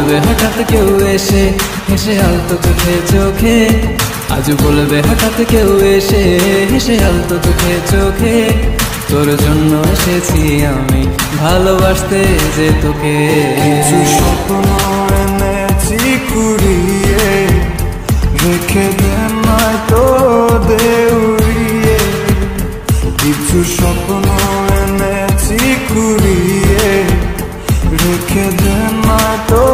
বলবে হঠাৎ কেউ এসে হেসে আলতো চোখে চোখে, আজ বলবে হঠাৎ কেউ এসে হেসে আলতো চোখে চোখে, তোর জন্য এসেছি আমি ভালোবাসতে যে তোকে। কিছু স্বপ্ন এনেছি কুড়িয়ে, রেখে দে নয়তো দে উড়িয়ে। কিছু স্বপ্ন এনেছি কুড়িয়ে, রেখে দে নয়তো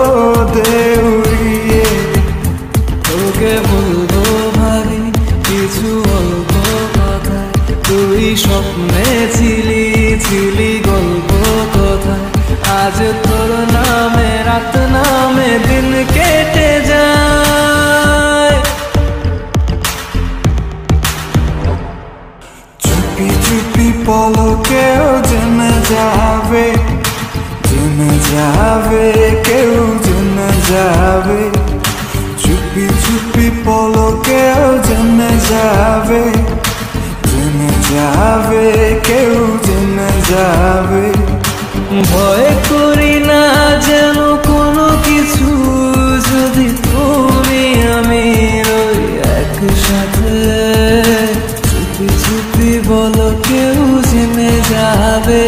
দে উড়িয়ে। তোকে বলবো ভাবি কিছু অল্প কথা, তুই স্বপ্নে ছিলি ছিলি গল্প কথা, আজ তোর নামে রাত নামে দিন কেটে যায়। চুপি চুপি পলকেও জেনে যাবে, জেনে যাবে কেউ জেনে যাবে। চুপি চুপি পলকেও জেনে যাবে, জেনে যাবে কেউ জেনে যাবে। ভয় করি না যেন কোনো কিছু, যদি তুমি আমি রই একসাথে। চুপি চুপি বলো কেউ জেনে যাবে,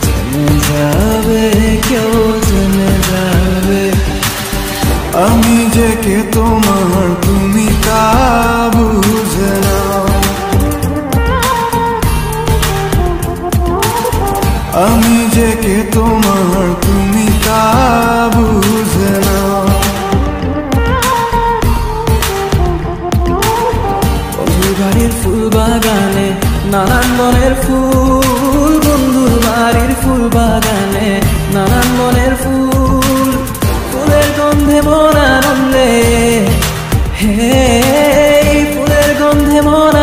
জেনে যাবে কেউ জেনে যাবে। আমি যে কে তোমার তুমি তা বুঝে নাও, আমি যে কে তোমার তুমি তা বুঝে নাও। বন্ধুর বাড়ির ফুল বাগানে নানান বনের ফুল, বন্ধুর বাড়ির ফুল বাগানে নানান বনের ফুল, ফুলের গন্ধে মন আনন্দে, হে ফুলের গন্ধে মন